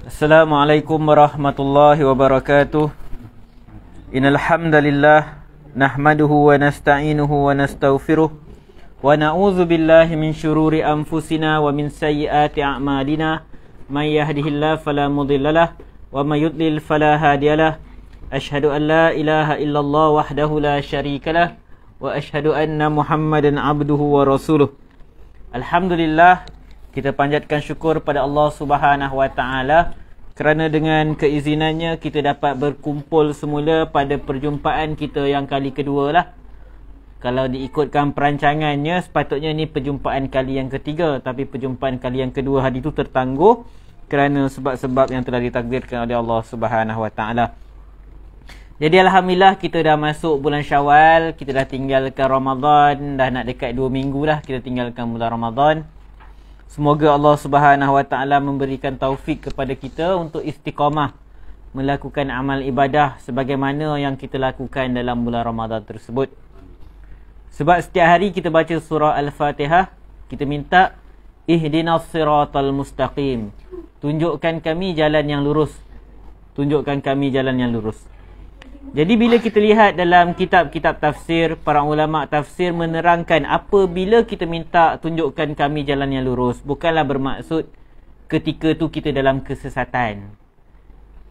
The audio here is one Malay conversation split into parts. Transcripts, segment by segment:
Assalamualaikum warahmatullahi wabarakatuh. Innal hamdalillah nahmaduhu wa nasta'inuhu wa nastaghfiruh wa na'udzu billahi min syururi anfusina wa min sayyiati a'malina. May yahdihillahu fala mudhillalah wa may yudlil fala hadiyalah. Asyhadu an la ilaha illallah wahdahu la syarikalah wa asyhadu anna Muhammadan abduhu wa rasuluh. Alhamdulillah, kita panjatkan syukur pada Allah Subhanahu wa taala kerana dengan keizinannya kita dapat berkumpul semula pada perjumpaan kita yang kali kedua lah. Kalau diikutkan perancangannya sepatutnya ni perjumpaan kali yang ketiga, tapi perjumpaan kali yang kedua hari itu tertangguh kerana sebab-sebab yang telah ditakdirkan oleh Allah Subhanahu wa taala. Jadi alhamdulillah kita dah masuk bulan Syawal, kita dah tinggalkan Ramadan, dah nak dekat 2 minggu dah kita tinggalkan bulan Ramadan. Semoga Allah Subhanahu wa taala memberikan taufik kepada kita untuk istiqamah melakukan amal ibadah sebagaimana yang kita lakukan dalam bulan Ramadan tersebut. Sebab setiap hari kita baca surah Al-Fatihah, kita minta ihdinas siratal mustaqim. Tunjukkan kami jalan yang lurus. Tunjukkan kami jalan yang lurus. Jadi bila kita lihat dalam kitab-kitab tafsir, para ulama tafsir menerangkan apabila kita minta tunjukkan kami jalan yang lurus, bukanlah bermaksud ketika tu kita dalam kesesatan.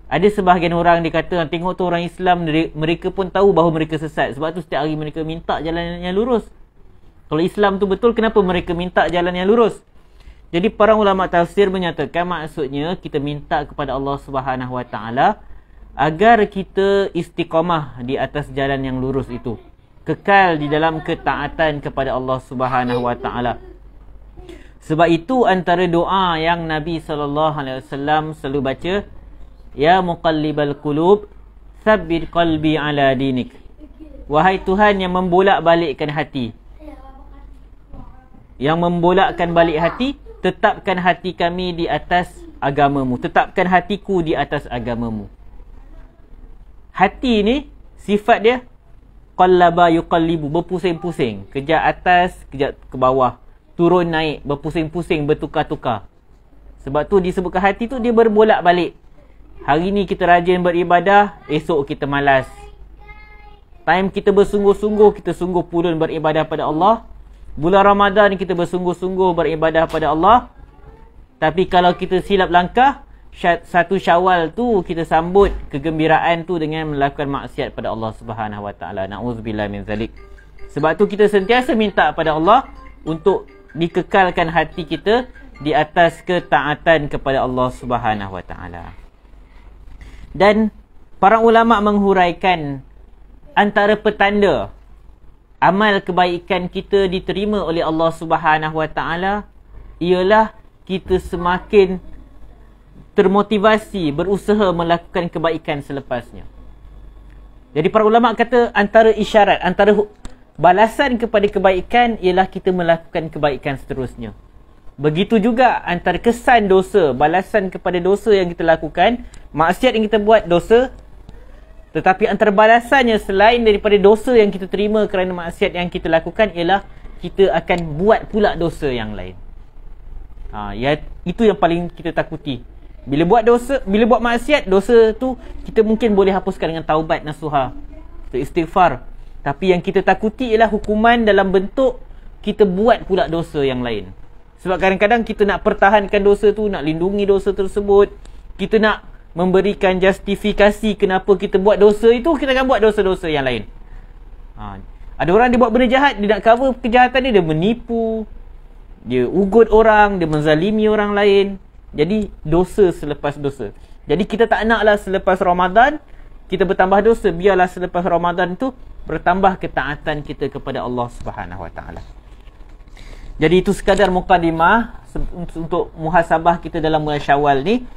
Ada sebahagian orang dia kata, tengok tu orang Islam, mereka pun tahu bahawa mereka sesat, sebab tu setiap hari mereka minta jalan yang lurus. Kalau Islam tu betul, kenapa mereka minta jalan yang lurus? Jadi para ulama tafsir menyatakan maksudnya kita minta kepada Allah Subhanahu wa taala agar kita istiqamah di atas jalan yang lurus itu, kekal di dalam ketaatan kepada Allah Subhanahu wa taala. Sebab itu antara doa yang Nabi SAW selalu baca, ya muqallibal qulub tsabbit qalbi ala dinik. Wahai Tuhan yang membolak-balikkan hati, yang membolakkan balik hati, tetapkan hati kami di atas agamamu, tetapkan hatiku di atas agamamu. Hati ni sifat dia qallaba yuqallibu, berpusing-pusing, kejap atas, kejap ke bawah, turun naik, berpusing-pusing, bertukar-tukar. Sebab tu disebutkan hati tu dia berbolak-balik. Hari ni kita rajin beribadah, esok kita malas. Time kita bersungguh-sungguh, kita sungguh pulun beribadah pada Allah. Bulan Ramadan kita bersungguh-sungguh beribadah pada Allah. Tapi kalau kita silap langkah, 1 Syawal tu kita sambut kegembiraan tu dengan melakukan maksiat pada Allah Subhanahu wa taala. Na'udzubillah min zalik. Sebab tu kita sentiasa minta pada Allah untuk dikekalkan hati kita di atas ketaatan kepada Allah Subhanahu wa taala. Dan para ulama menghuraikan antara petanda amal kebaikan kita diterima oleh Allah Subhanahu wa taala ialah kita semakin termotivasi berusaha melakukan kebaikan selepasnya. Jadi para ulama kata antara isyarat, antara balasan kepada kebaikan ialah kita melakukan kebaikan seterusnya. Begitu juga antara kesan dosa, balasan kepada dosa yang kita lakukan, maksiat yang kita buat dosa, tetapi antara balasannya selain daripada dosa yang kita terima kerana maksiat yang kita lakukan ialah kita akan buat pula dosa yang lain. Itu yang paling kita takuti. Bila buat dosa, bila buat maksiat, dosa tu kita mungkin boleh hapuskan dengan taubat nasuha, istighfar. Tapi yang kita takuti ialah hukuman dalam bentuk kita buat pula dosa yang lain. Sebab kadang-kadang kita nak pertahankan dosa tu, nak lindungi dosa tersebut, kita nak memberikan justifikasi kenapa kita buat dosa itu, kita akan buat dosa-dosa yang lain. Ada orang dia buat benda jahat, dia nak cover kejahatan dia menipu, dia ugut orang, dia menzalimi orang lain. Jadi dosa selepas dosa. Jadi kita tak naklah selepas Ramadan kita bertambah dosa, biarlah selepas Ramadan tu bertambah ketaatan kita kepada Allah Subhanahu wa taala. Jadi itu sekadar mukadimah untuk muhasabah kita dalam bulan Syawal ni.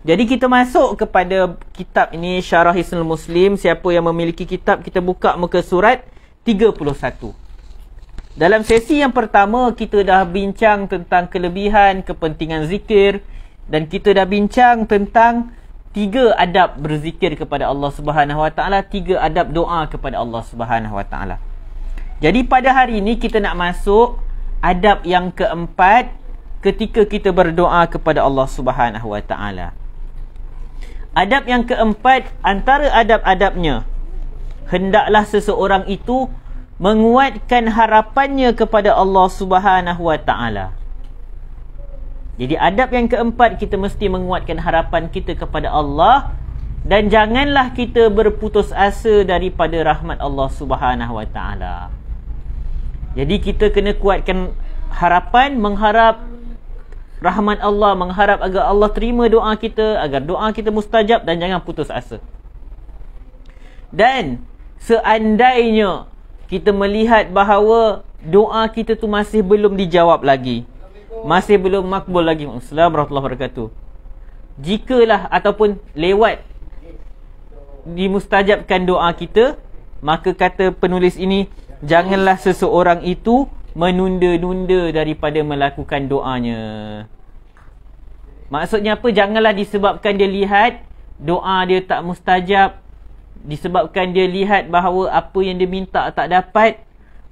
Jadi kita masuk kepada kitab ini, Syarah Hisnul Muslim. Siapa yang memiliki kitab, kita buka muka surat 31. Dalam sesi yang pertama kita dah bincang tentang kelebihan, kepentingan zikir, dan kita dah bincang tentang 3 adab berzikir kepada Allah Subhanahu wa taala, 3 adab doa kepada Allah Subhanahu wa taala. Jadi pada hari ini kita nak masuk adab yang keempat ketika kita berdoa kepada Allah Subhanahu wa taala. Adab yang keempat, antara adab-adabnya, hendaklah seseorang itu menguatkan harapannya kepada Allah Subhanahu wa taala. Jadi adab yang keempat, kita mesti menguatkan harapan kita kepada Allah, dan janganlah kita berputus asa daripada rahmat Allah Subhanahu wa taala. Jadi kita kena kuatkan harapan, mengharap rahmat Allah, mengharap agar Allah terima doa kita, agar doa kita mustajab, dan jangan putus asa. Dan seandainya kita melihat bahawa doa kita tu masih belum dijawab lagi, masih belum makbul lagi, Assalamualaikum warahmatullahi wabarakatuh, jikalah ataupun lewat dimustajabkan doa kita, maka kata penulis ini, janganlah seseorang itu menunda-nunda daripada melakukan doanya. Maksudnya apa? Janganlah disebabkan dia lihat doa dia tak mustajab, disebabkan dia lihat bahawa apa yang dia minta tak dapat,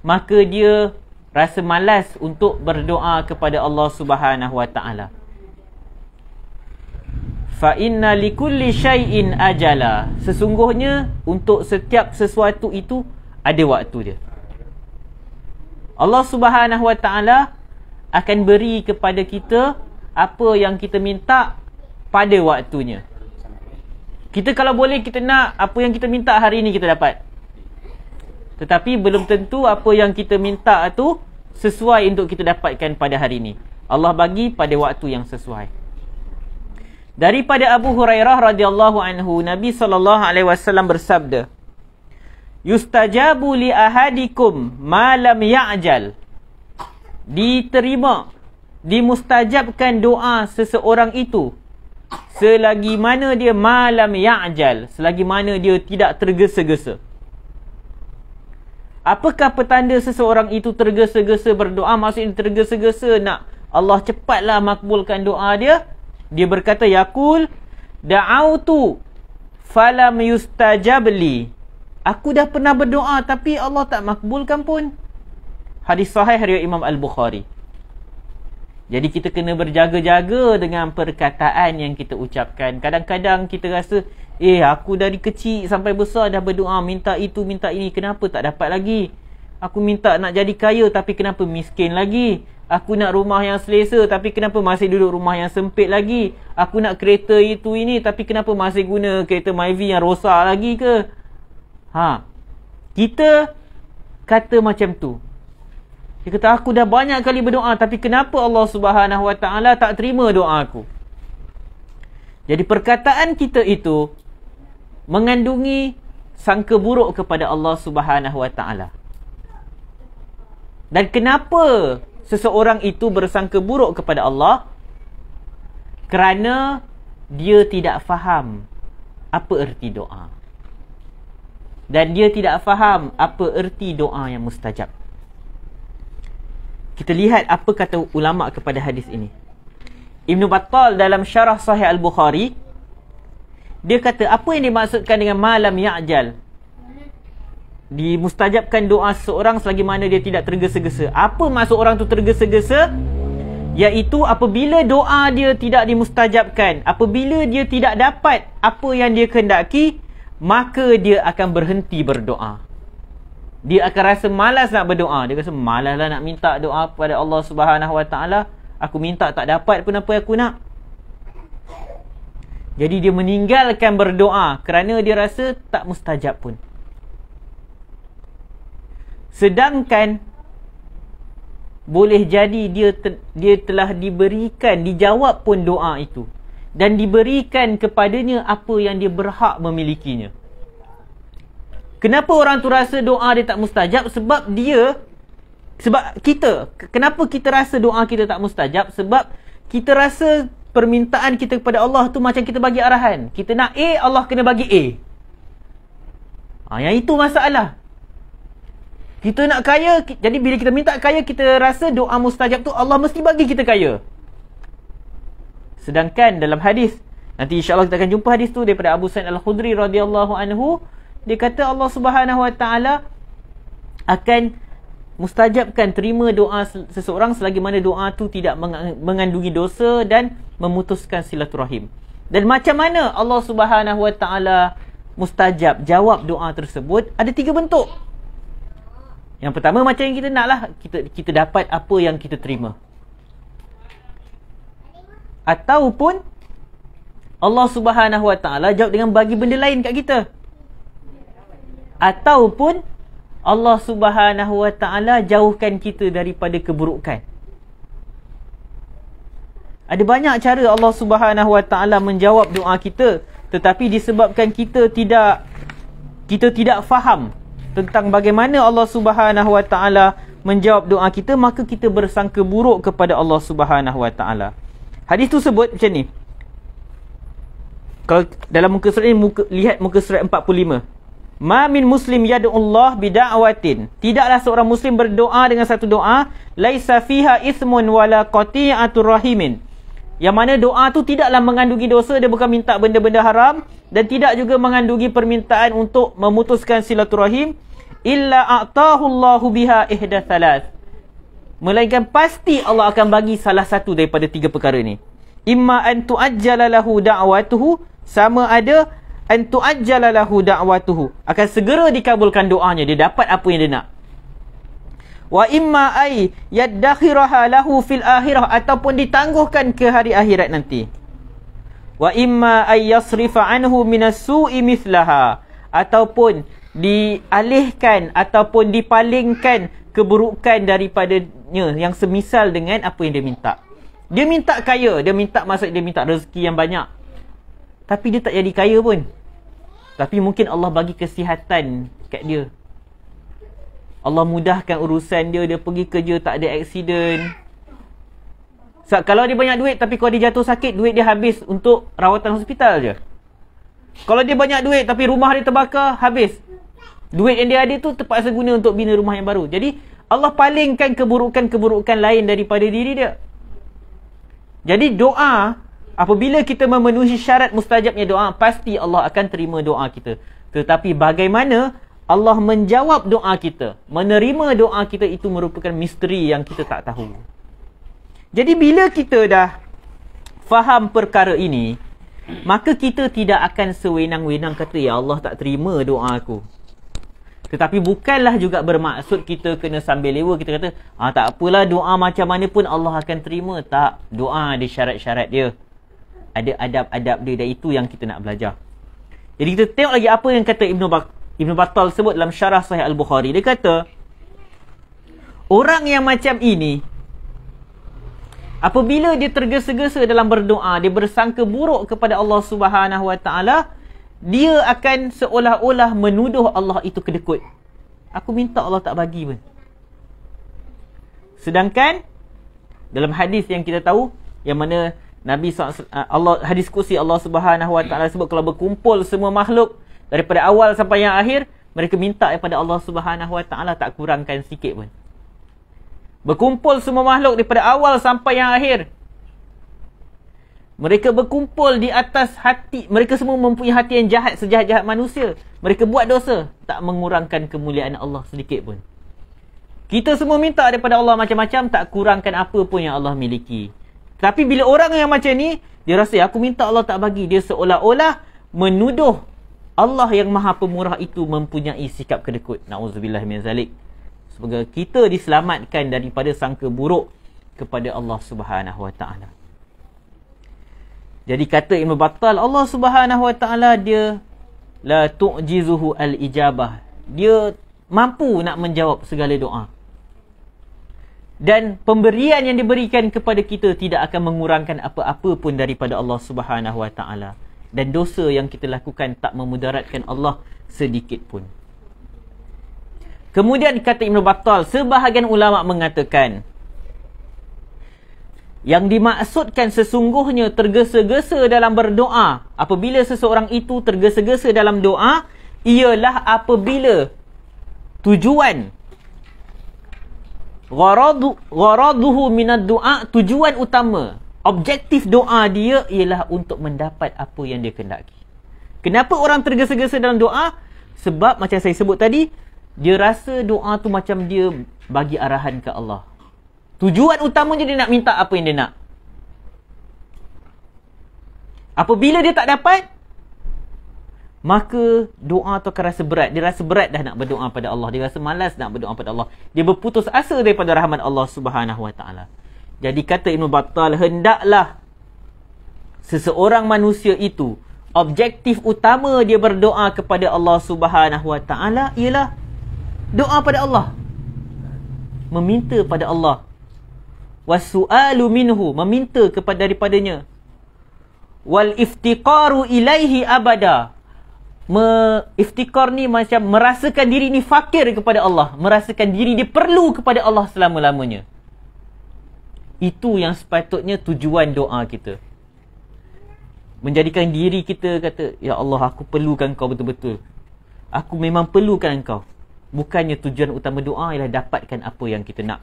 maka dia rasa malas untuk berdoa kepada Allah Subhanahu wa taala. Fa inna likulli syai'in ajala. Sesungguhnya untuk setiap sesuatu itu ada waktu dia. Allah Subhanahu wa taala akan beri kepada kita apa yang kita minta pada waktunya. Kita kalau boleh, kita nak apa yang kita minta hari ini kita dapat. Tetapi belum tentu apa yang kita minta tu sesuai untuk kita dapatkan pada hari ini. Allah bagi pada waktu yang sesuai. Daripada Abu Hurairah radhiyallahu anhu, Nabi SAW bersabda, yustajabu li ahadikum ma lam ya'jal. Diterima, dimustajabkan doa seseorang itu selagi mana dia malam ya'jal, selagi mana dia tidak tergesa-gesa. Apakah petanda seseorang itu tergesa-gesa berdoa? Maksudnya tergesa-gesa nak Allah cepatlah makbulkan doa dia. Dia berkata, yaqul da'autu falam yustajab li. Aku dah pernah berdoa tapi Allah tak makbulkan pun. Hadis sahih riwayat Imam Al-Bukhari. Jadi kita kena berjaga-jaga dengan perkataan yang kita ucapkan. Kadang-kadang kita rasa, aku dari kecil sampai besar dah berdoa, minta itu, minta ini, kenapa tak dapat lagi? Aku minta nak jadi kaya tapi kenapa miskin lagi? Aku nak rumah yang selesa tapi kenapa masih duduk rumah yang sempit lagi? Aku nak kereta itu ini tapi kenapa masih guna kereta Myvi yang rosak lagi ke? Kita kata macam tu. Dia kata, aku dah banyak kali berdoa tapi kenapa Allah Subhanahu wa taala tak terima doa aku? Jadi perkataan kita itu mengandungi sangka buruk kepada Allah Subhanahu wa taala. Dan kenapa seseorang itu bersangka buruk kepada Allah? Kerana dia tidak faham apa erti doa. Dan dia tidak faham apa erti doa yang mustajab. Kita lihat apa kata ulama kepada hadis ini. Ibn Battal dalam syarah Sahih Al-Bukhari, dia kata apa yang dimaksudkan dengan malam ya'jal, dimustajabkan doa seseorang selagi mana dia tidak tergesa-gesa. Apa maksud orang tu tergesa-gesa? Iaitu apabila doa dia tidak dimustajabkan, apabila dia tidak dapat apa yang dia kehendaki, maka dia akan berhenti berdoa. Dia akan rasa malas nak berdoa. Dia rasa malas lah nak minta doa kepada Allah Subhanahu wa taala. Aku minta tak dapat pun apa aku nak. Jadi dia meninggalkan berdoa kerana dia rasa tak mustajab pun. Sedangkan boleh jadi dia telah diberikan, dijawab pun doa itu, dan diberikan kepadanya apa yang dia berhak memilikinya. Kenapa orang tu rasa doa dia tak mustajab? Sebab kita. Kenapa kita rasa doa kita tak mustajab? Sebab kita rasa permintaan kita kepada Allah tu macam kita bagi arahan. Kita nak A, Allah kena bagi A. Yang itu masalah. Kita nak kaya, jadi bila kita minta kaya, kita rasa doa mustajab tu Allah mesti bagi kita kaya. Sedangkan dalam hadis, nanti insya-Allah kita akan jumpa hadis tu daripada Abu Sa'id Al-Khudri radhiyallahu anhu, dia kata Allah Subhanahu wa taala akan mustajabkan, terima doa seseorang selagi mana doa tu tidak mengandungi dosa dan memutuskan silaturahim. Dan macam mana Allah Subhanahu Wa Taala mustajab, jawab doa tersebut? Ada 3 bentuk. Yang pertama macam yang kita nak lah, kita dapat apa yang kita terima. Ataupun Allah Subhanahu Wa Taala jawab dengan bagi benda lain kat kita. Ataupun Allah Subhanahu Wa Taala jauhkan kita daripada keburukan. Ada banyak cara Allah Subhanahu Wa Taala menjawab doa kita, tetapi disebabkan kita tidak faham tentang bagaimana Allah Subhanahu Wa Taala menjawab doa kita, maka kita bersangka buruk kepada Allah Subhanahu Wa Taala. Hadis tu sebut macam ni. Kalau dalam muka surat ni, lihat muka surat 45. Ma min muslim yad'ullah bida'watin. Tidaklah seorang muslim berdoa dengan satu doa, laisa fiha ithmun wala qati'atur rahimin. Yang mana doa tu tidaklah mengandungi dosa, dia bukan minta benda-benda haram, dan tidak juga mengandungi permintaan untuk memutuskan silaturahim, illa a'tahu Allahu biha ihda thalath. Melainkan pasti Allah akan bagi salah satu daripada 3 perkara ni. Imma an tu'ajjala lahu da'watuhu, sama ada an tu'ajjala lahu da'watuhu, akan segera dikabulkan doanya, dia dapat apa yang dia nak. Wa imma ay yaddakhiraha lahu fil akhirah, ataupun ditangguhkan ke hari akhirat nanti. Wa imma ay yasrifa anhu minas su'i mithlaha, ataupun dialihkan ataupun dipalingkan keburukan daripadanya yang semisal dengan apa yang dia minta. Dia minta kaya, dia minta rezeki yang banyak, tapi dia tak jadi kaya pun. Tapi mungkin Allah bagi kesihatan kat dia, Allah mudahkan urusan dia, dia pergi kerja tak ada aksiden. Kalau dia banyak duit, tapi kalau dia jatuh sakit, duit dia habis untuk rawatan hospital je. Kalau dia banyak duit tapi rumah dia terbakar, habis. Duit yang dia ada tu terpaksa guna untuk bina rumah yang baru. Jadi Allah palingkan keburukan-keburukan lain daripada diri dia. Jadi doa, apabila kita memenuhi syarat mustajabnya doa, pasti Allah akan terima doa kita. Tetapi bagaimana Allah menjawab doa kita, menerima doa kita, itu merupakan misteri yang kita tak tahu. Jadi bila kita dah faham perkara ini, maka kita tidak akan sewenang-wenang kata, ya Allah tak terima doa aku. Tetapi bukanlah juga bermaksud kita kena sambil lewa, kita kata, tak apalah, doa macam mana pun Allah akan terima. Tak, doa ada syarat-syarat dia, ada adab-adab dia, dan itu yang kita nak belajar. Jadi kita tengok lagi apa yang kata Ibn Battal sebut dalam syarah Sahih Al-Bukhari. Dia kata, orang yang macam ini, apabila dia tergesa-gesa dalam berdoa, dia bersangka buruk kepada Allah Subhanahu Wa Taala, dia akan seolah-olah menuduh Allah itu kedekut. Aku minta Allah tak bagi pun. Sedangkan dalam hadis yang kita tahu, yang mana Nabi SAW, hadis kursi Allah Subhanahu Wa Taala sebut, kalau berkumpul semua makhluk daripada awal sampai yang akhir, mereka minta daripada Allah Subhanahu Wa Taala, tak kurangkan sikit pun. Berkumpul semua makhluk daripada awal sampai yang akhir, mereka berkumpul di atas hati, mereka semua mempunyai hati yang jahat, sejahat-jahat manusia. Mereka buat dosa, tak mengurangkan kemuliaan Allah sedikit pun. Kita semua minta daripada Allah macam-macam, tak kurangkan apa pun yang Allah miliki. Tapi bila orang yang macam ni, dia rasa, aku minta Allah tak bagi, dia seolah-olah menuduh Allah yang Maha Pemurah itu mempunyai sikap kedekut. Na'udzubillah min zalik. Semoga kita diselamatkan daripada sangka buruk kepada Allah Subhanahu Wa Taala. Jadi kata Ibn Battal, Allah Subhanahu Wa Taala dia la tu'jizuhu al-ijabah. Dia mampu nak menjawab segala doa. Dan pemberian yang diberikan kepada kita tidak akan mengurangkan apa-apa pun daripada Allah Subhanahu Wa Taala. Dan dosa yang kita lakukan tak memudaratkan Allah sedikit pun. Kemudian kata Ibn Battal, sebahagian ulama mengatakan, yang dimaksudkan sesungguhnya tergesa-gesa dalam berdoa, apabila seseorang itu tergesa-gesa dalam doa, ialah apabila tujuan gharaduhu minad du'a, tujuan utama, objektif doa dia ialah untuk mendapat apa yang dia kendaki. Kenapa orang tergesa-gesa dalam doa? Sebab macam saya sebut tadi, dia rasa doa tu macam dia bagi arahan ke Allah. Tujuan utamanya dia nak minta apa yang dia nak. Apabila dia tak dapat, maka doa tu akan rasa berat. Dia rasa berat dah nak berdoa pada Allah. Dia rasa malas nak berdoa pada Allah. Dia berputus asa daripada rahmat Allah Subhanahu Wa Taala. Jadi kata Ibn Battal, hendaklah seseorang manusia itu, objektif utama dia berdoa kepada Allah Subhanahu Wa Taala ialah doa pada Allah, meminta pada Allah. Wasu'alu minhu, meminta kepada daripadanya. Wal iftiqaru ilaihi abada. Iftikar ni macam merasakan diri ni fakir kepada Allah, merasakan diri dia perlu kepada Allah selama-lamanya. Itu yang sepatutnya tujuan doa kita. Menjadikan diri kita kata, ya Allah, aku perlukan kau betul-betul. Aku memang perlukan kau. Bukannya tujuan utama doa ialah dapatkan apa yang kita nak.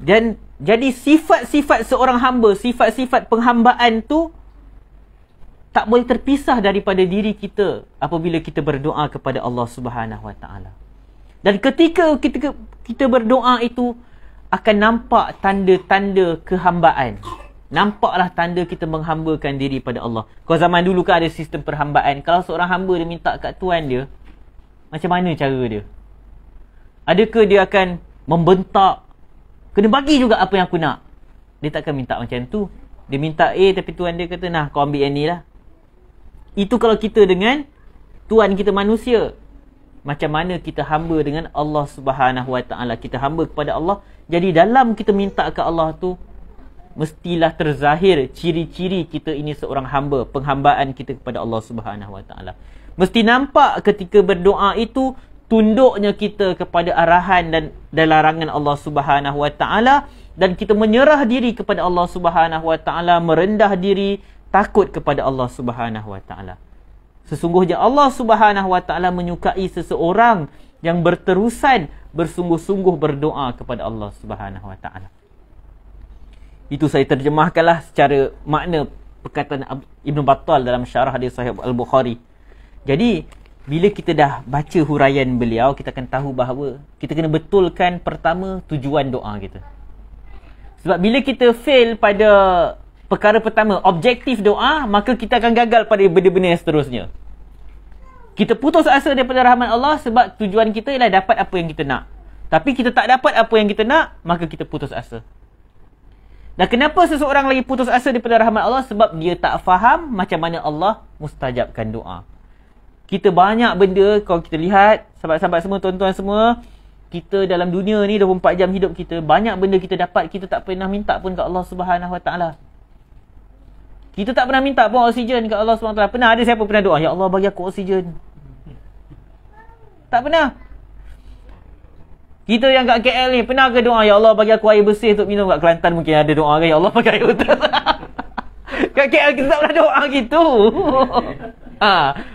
Dan jadi sifat-sifat seorang hamba, sifat-sifat penghambaan tu tak boleh terpisah daripada diri kita apabila kita berdoa kepada Allah Subhanahu Wa Taala. Dan ketika kita berdoa itu akan nampak tanda-tanda kehambaan. Nampaklah tanda kita menghambakan diri pada Allah. Kalau zaman dulu kan ada sistem perhambaan. Kalau seorang hamba dia minta kat tuan dia, macam mana cara dia? Adakah dia akan membentak, kena bagi juga apa yang aku nak? Dia takkan minta macam tu. Dia minta A tapi tuan dia kata, nah kau ambil yang ni lah. Itu kalau kita dengan tuan kita manusia. Macam mana kita hamba dengan Allah Subhanahu Wa Taala. Kita hamba kepada Allah. Jadi dalam kita minta ke Allah tu, mestilah terzahir ciri-ciri kita ini seorang hamba, penghambaan kita kepada Allah Subhanahu Wa Taala. Mesti nampak ketika berdoa itu tunduknya kita kepada arahan dan larangan Allah Subhanahu Wa Taala, dan kita menyerah diri kepada Allah Subhanahu Wa Taala, merendah diri, takut kepada Allah Subhanahu Wa Taala. Sesungguhnya Allah Subhanahu Wa Taala menyukai seseorang yang berterusan bersungguh-sungguh berdoa kepada Allah Subhanahu Wa Taala. Itu saya terjemahkanlah secara makna perkataan Ibn Battal dalam syarah hadis Sahih Al-Bukhari. Jadi bila kita dah baca huraian beliau, kita akan tahu bahawa kita kena betulkan pertama tujuan doa kita. Sebab bila kita fail pada perkara pertama, objektif doa, maka kita akan gagal pada benda-benda yang seterusnya. Kita putus asa daripada rahmat Allah sebab tujuan kita ialah dapat apa yang kita nak. Tapi kita tak dapat apa yang kita nak, maka kita putus asa. Dan kenapa seseorang lagi putus asa daripada rahmat Allah? Sebab dia tak faham macam mana Allah mustajabkan doa. Kita banyak benda, kalau kita lihat, sahabat-sahabat semua, tuan-tuan semua, kita dalam dunia ni 24 jam hidup kita, banyak benda kita dapat, kita tak pernah minta pun ke Allah Subhanahu Wa Taala. Kita tak pernah minta pun oksigen ke Allah Subhanahu Wa Taala. Pernah ada siapa pernah doa, ya Allah bagi aku oksigen? Tak pernah. Kita yang kat KL ni, pernah ke doa, ya Allah bagi aku air bersih untuk minum? Kat Kelantan mungkin ada doa kan, ya Allah bagi air bersih. Kat KL kita tak pernah doa gitu.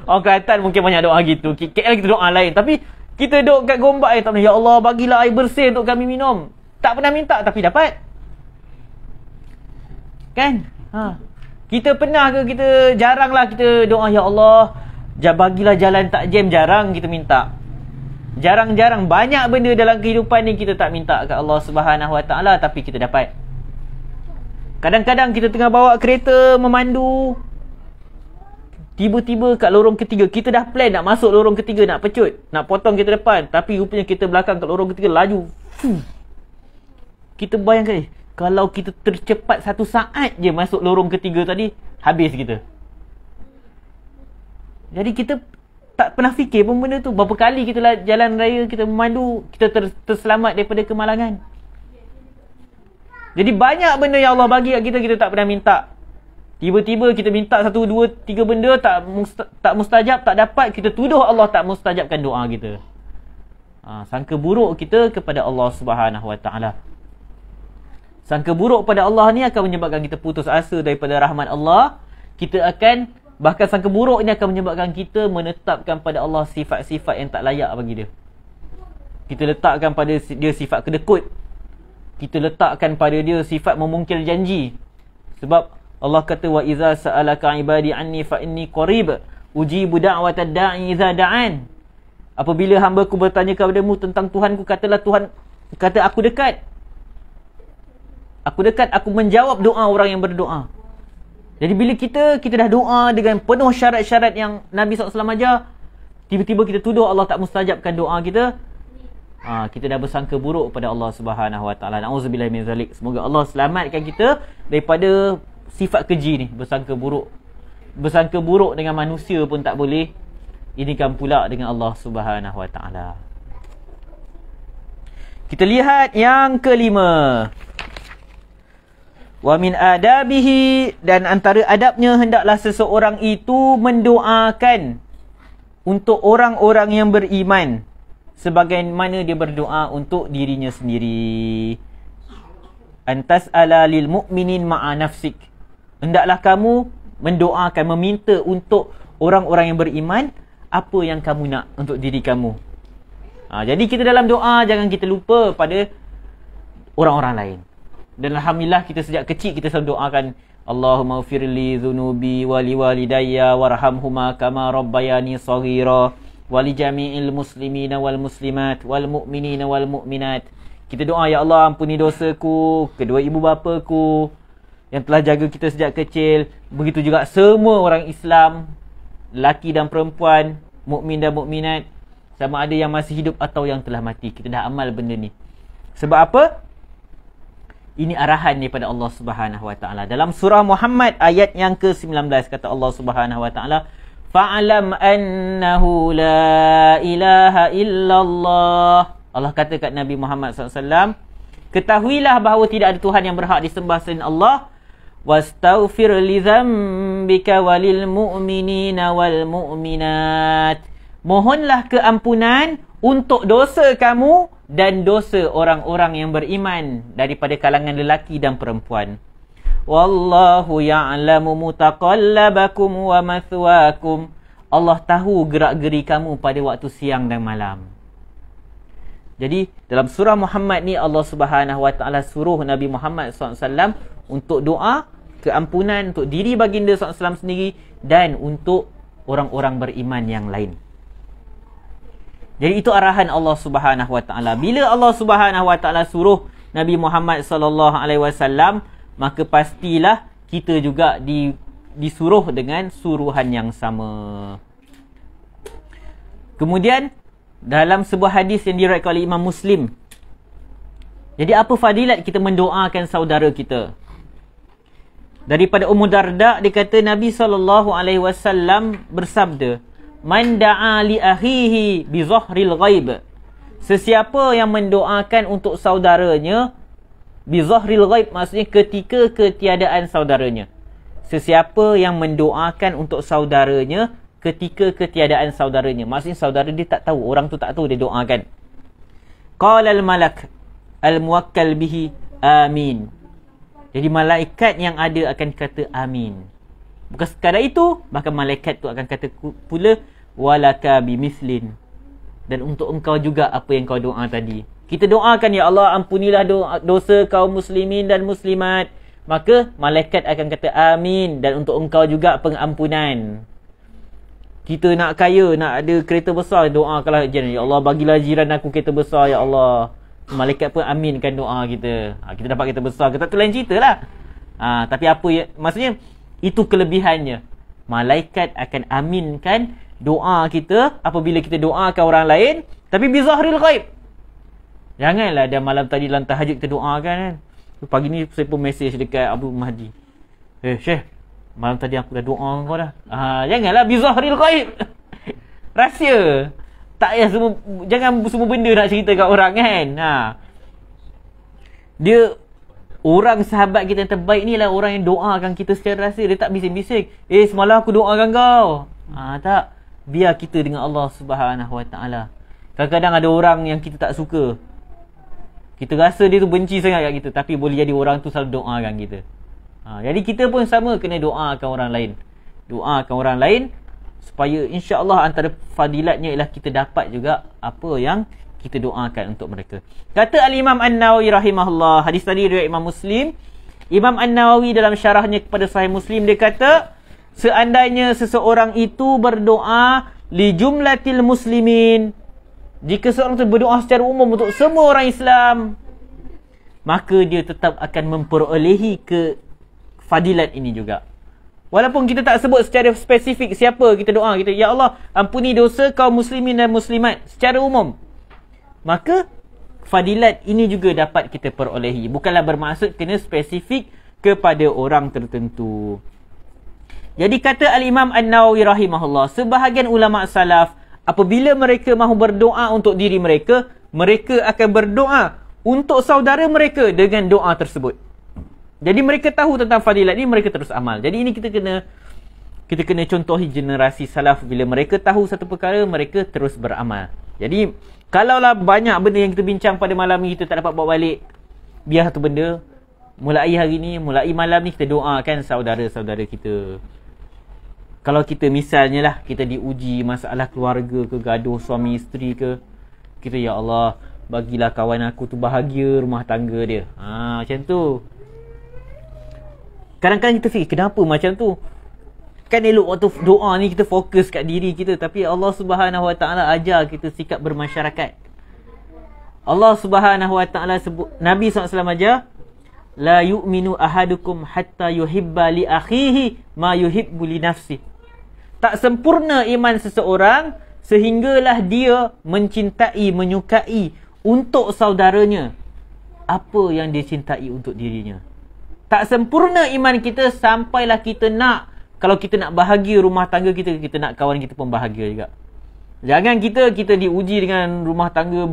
Orang Kelantan mungkin banyak doa gitu. KL kita doa lain. Tapi kita duduk kat Gombak tak pernah, ya Allah bagilah air bersih untuk kami minum. Tak pernah minta tapi dapat. Kan? Kita pernah ke, kita jaranglah kita doa, ya Allah bagilah jalan tak jam. Jarang kita minta. Jarang-jarang. Banyak benda dalam kehidupan ni kita tak minta kat Allah Subhanahu Wa Taala, tapi kita dapat. Kadang-kadang kita tengah bawa kereta memandu, tiba-tiba kat lorong ketiga, kita dah plan nak masuk lorong ketiga, nak pecut, nak potong kereta depan, tapi rupanya kita belakang kat lorong ketiga laju. Kita bayangkan, kalau kita tercepat 1 saat je masuk lorong ketiga tadi, habis kita. Jadi kita tak pernah fikir pun benda tu. Berapa kali kita jalan raya, kita memandu, kita terselamat daripada kemalangan. Jadi banyak benda yang Allah bagi kat kita, kita tak pernah minta. Tiba-tiba kita minta 1, 2, 3 benda, tak mustajab, tak dapat, kita tuduh Allah tak mustajabkan doa kita. Sangka buruk kita kepada Allah Subhanahu Wa Taala. Sangka buruk pada Allah ni akan menyebabkan kita putus asa daripada rahmat Allah. Kita akan, bahkan sangka buruk ni akan menyebabkan kita menetapkan pada Allah sifat-sifat yang tak layak bagi dia. Kita letakkan pada dia sifat kedekut. Kita letakkan pada dia sifat memungkir janji. Sebab Allah kata, wa iza sa'alaka ibadi anni fa inni qarib ujibu da'watad da'i iza da'an. Apabila hamba-Ku bertanya kepadamu tentang Tuhanku, katalah Tuhan kata aku dekat. Aku dekat, aku menjawab doa orang yang berdoa. Jadi bila kita dah doa dengan penuh syarat-syarat yang Nabi SAW ajar, tiba-tiba kita tuduh Allah tak mustajabkan doa kita, kita dah bersangka buruk pada Allah Subhanahu Wa Taala. Nauzubillah min zalik. Semoga Allah selamatkan kita daripada sifat keji ni, bersangka buruk. Bersangka buruk dengan manusia pun tak boleh, ini kan pula dengan Allah Subhanahu Wa Taala. Kita lihat yang kelima. Wa min adabihi, dan antara adabnya hendaklah seseorang itu mendoakan untuk orang-orang yang beriman sebagaimana dia berdoa untuk dirinya sendiri. Antas ala lil mu'minin ma'a nafsik. Hendaklah kamu mendoakan, meminta untuk orang-orang yang beriman apa yang kamu nak untuk diri kamu. Jadi kita dalam doa jangan kita lupa pada orang-orang lain. Dan alhamdulillah kita sejak kecil kita selalu doakan, Allahumma ghfirli dhunubi wali walidayya warhamhuma kama rabbayani saghira wali jami'il muslimina wal muslimat wal mu'minina wal mu'minat. Kita doa, ya Allah ampuni dosaku, kedua ibu bapaku yang telah jaga kita sejak kecil. Begitu juga semua orang Islam, lelaki dan perempuan, mukmin dan mukminat, sama ada yang masih hidup atau yang telah mati. Kita dah amal benda ni. Sebab apa? Ini arahan daripada Allah Subhanahu Wa Taala. Dalam surah Muhammad ayat yang ke-19 kata Allah Subhanahu Wa Taala, fa'lam annahu la ilaha illallah. Allah kata kat Nabi Muhammad SAW, ketahuilah bahawa tidak ada Tuhan yang berhak disembah selain Allah. Wastaghfir li dzambika walil mu'minina wal mu'minat. Mohonlah keampunan untuk dosa kamu dan dosa orang-orang yang beriman daripada kalangan lelaki dan perempuan. Wallahu ya'lamu mutaqallabakum wa mathwaakum. Allah tahu gerak-geri kamu pada waktu siang dan malam. Jadi dalam surah Muhammad ni Allah Subhanahu Wa Taala suruh Nabi Muhammad SAW untuk doa keampunan untuk diri baginda SAW sendiri dan untuk orang-orang beriman yang lain. Jadi itu arahan Allah Subhanahu Wa Taala. Bila Allah Subhanahu Wa Taala suruh Nabi Muhammad SAW, maka pastilah kita juga disuruh dengan suruhan yang sama. Kemudian dalam sebuah hadis yang diriwayatkan oleh Imam Muslim, jadi apa fadilat kita mendoakan saudara kita? Daripada Ummu Darda, dia kata Nabi SAW bersabda, man da'a li akhihi bi zahril ghaib. Sesiapa yang mendoakan untuk saudaranya bi zahril ghaib, maksudnya ketika ketiadaan saudaranya. Sesiapa yang mendoakan untuk saudaranya ketika ketiadaan saudaranya, maksudnya saudara dia tak tahu, orang tu tak tahu, dia doakan. Qala al malak al muwakkal bihi amin. Jadi malaikat yang ada akan kata amin. Bukan sekadar itu, bahkan malaikat tu akan kata pula walaka bimislin, dan untuk engkau juga apa yang kau doa tadi. Kita doakan, ya Allah ampunilah dosa kaum muslimin dan muslimat, maka malaikat akan kata amin, dan untuk engkau juga pengampunan. Kita nak kaya, nak ada kereta besar, doakanlah jiran, ya Allah bagilah jiran aku kereta besar, ya Allah. Malaikat pun aminkan doa kita. Kita dapat kereta besar, kita tu lain cerita lah. Tapi apa ya, maksudnya itu kelebihannya. Malaikat akan aminkan doa kita apabila kita doakan orang lain, tapi bizahril ghaib. Janganlah dah malam tadi dalam tahajud kita doakan kan. Pagi ni saya pun mesej dekat Abu Mahdi, Syekh, malam tadi aku dah doa kau dah. Janganlah bizahril ghaib. Rahsia. Tak payah semua, jangan semua benda nak cerita kat orang kan. Dia orang sahabat kita yang terbaik ni lah orang yang doakan kita secara rahsia. Dia tak bising-bising, semalam aku doakan kau. Tak. Biar kita dengan Allah Subhanahu Wa Taala. Kadang-kadang ada orang yang kita tak suka, kita rasa dia tu benci sangat kat kita, tapi boleh jadi orang tu selalu doakan kita. Jadi kita pun sama, kena doakan orang lain. Doakan orang lain supaya insya-Allah antara fadilatnya ialah kita dapat juga apa yang kita doakan untuk mereka. Kata Al-Imam An-Nawawi rahimahullah, hadis tadi riwayat Imam Muslim. Imam An-Nawawi dalam syarahnya kepada Sahih Muslim, dia kata seandainya seseorang itu berdoa li jumlatil muslimin, jika seorang itu berdoa secara umum untuk semua orang Islam, maka dia tetap akan memperolehi ke fadilat ini juga. Walaupun kita tak sebut secara spesifik siapa kita doa, kita ya Allah ampuni dosa kaum muslimin dan muslimat secara umum, maka fadilat ini juga dapat kita perolehi. Bukanlah bermaksud kena spesifik kepada orang tertentu. Jadi kata Al-Imam An-Nawawi rahimahullah, sebahagian ulama salaf apabila mereka mahu berdoa untuk diri mereka, mereka akan berdoa untuk saudara mereka dengan doa tersebut. Jadi mereka tahu tentang fadilat ni, mereka terus amal. Jadi ini kita kena contohi generasi salaf. Bila mereka tahu satu perkara, mereka terus beramal. Jadi kalaulah banyak benda yang kita bincang pada malam ni kita tak dapat bawa balik, biar satu benda, mulai hari ni, mulai malam ni kita doakan saudara-saudara kita. Kalau kita misalnya lah, kita diuji masalah keluarga ke, gaduh suami isteri ke, kita ya Allah bagilah kawan aku tu bahagia rumah tangga dia. Macam tu. Kadang-kadang kita fikir, kenapa macam tu? Kan elok waktu doa ni kita fokus kat diri kita, tapi Allah Subhanahu Wa Taala ajar kita sikap bermasyarakat. Allah Subhanahu Wa Taala sebut, Nabi SAW ajar, la yu'minu ahadukum hatta yuhibba li akhihi ma yuhibbu li nafsi. Tak sempurna iman seseorang sehinggalah dia mencintai, menyukai untuk saudaranya apa yang dia cintai untuk dirinya. Tak sempurna iman kita sampailah kita nak, kalau kita nak bahagia rumah tangga kita, kita nak kawan kita pun bahagia juga. Jangan kita diuji dengan rumah tangga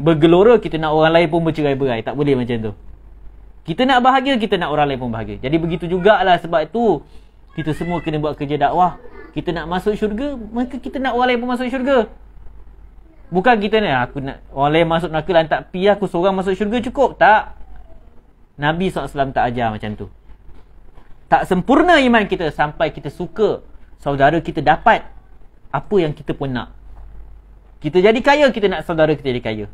bergelora, kita nak orang lain pun bercerai-berai. Tak boleh macam tu. Kita nak bahagia, kita nak orang lain pun bahagia. Jadi begitu jugalah, sebab itu kita semua kena buat kerja dakwah. Kita nak masuk syurga, maka kita nak orang lain pun masuk syurga. Bukan kita ni, aku nak orang lain masuk neraka lantak pi, aku seorang masuk syurga cukup. Tak. Nabi SAW tak ajar macam tu. Tak sempurna iman kita sampai kita suka saudara kita dapat apa yang kita pun nak. Kita jadi kaya, kita nak saudara kita jadi kaya.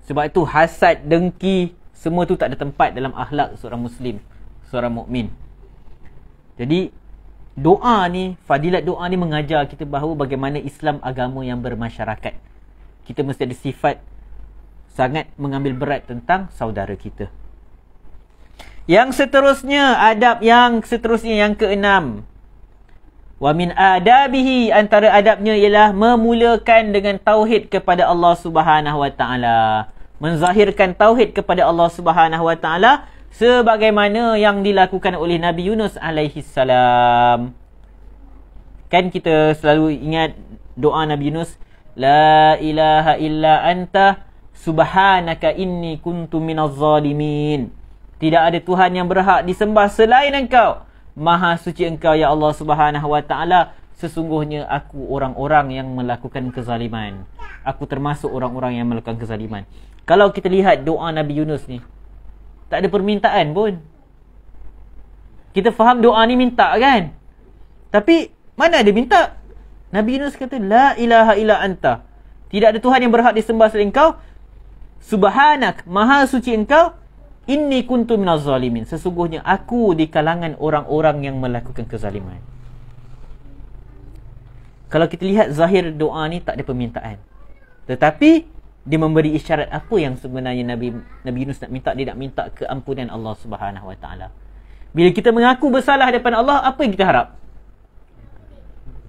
Sebab itu hasad, dengki, semua tu tak ada tempat dalam akhlak seorang Muslim, seorang mukmin. Jadi doa ni, fadilat doa ni mengajar kita bahawa bagaimana Islam agama yang bermasyarakat. Kita mesti ada sifat sangat mengambil berat tentang saudara kita. Yang seterusnya, adab yang seterusnya, yang keenam. Wa min adabihi, antara adabnya ialah memulakan dengan tauhid kepada Allah Subhanahu Wa Taala. Menzahirkan tauhid kepada Allah Subhanahu Wa Taala sebagaimana yang dilakukan oleh Nabi Yunus alaihi salam. Kan kita selalu ingat doa Nabi Yunus, la ilaha illa anta subhanaka inni kuntu minaz zalimin. Tidak ada Tuhan yang berhak disembah selain Engkau. Maha suci Engkau ya Allah Subhanahu Wa Taala. Sesungguhnya aku orang-orang yang melakukan kezaliman. Aku termasuk orang-orang yang melakukan kezaliman. Kalau kita lihat doa Nabi Yunus ni, tak ada permintaan pun. Kita faham doa ni minta kan? Tapi mana ada minta? Nabi Yunus kata la ilaha illa anta. Tidak ada Tuhan yang berhak disembah selain Engkau. Subhanak, maha suci Engkau. Inni kuntu minaz zalimin. Sesungguhnya aku di kalangan orang-orang yang melakukan kezaliman. Kalau kita lihat zahir doa ni tak ada permintaan. Tetapi dia memberi isyarat apa yang sebenarnya Nabi Yunus nak minta. Dia nak minta keampunan Allah Subhanahu Wa Taala. Bila kita mengaku bersalah depan Allah, apa yang kita harap?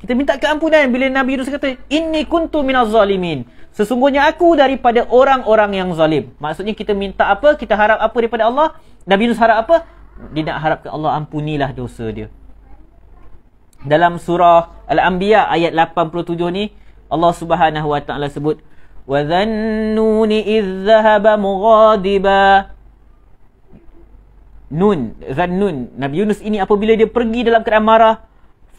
Kita minta keampunan. Bila Nabi Yunus kata inni kuntu minaz zalimin, sesungguhnya aku daripada orang-orang yang zalim. Maksudnya kita minta apa? Kita harap apa daripada Allah? Nabi Yunus harap apa? Dia nak harapkan Allah ampunilah dosa dia. Dalam surah Al-Anbiya ayat 87 ni, Allah Subhanahu Wa Taala sebut, wa dhannuni idh dhahaba mughadiba. Zannun, Nabi Yunus ini apabila dia pergi dalam keadaan marah,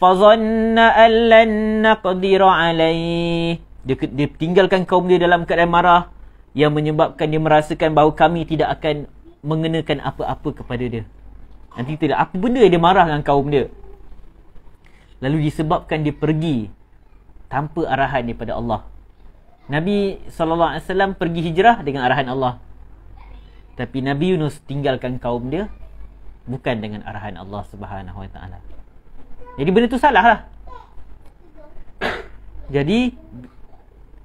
fazanna an lan naqdira alaih. Dia tinggalkan kaum dia dalam keadaan marah, yang menyebabkan dia merasakan bahawa kami tidak akan mengenakan apa-apa kepada dia. Nanti tidak, apa benda dia marah dengan kaum dia. Lalu disebabkan dia pergi tanpa arahan daripada Allah. Nabi SAW pergi hijrah dengan arahan Allah. Tapi Nabi Yunus tinggalkan kaum dia bukan dengan arahan Allah Subhanahu Wa Taala. Jadi benda tu salah lah. Jadi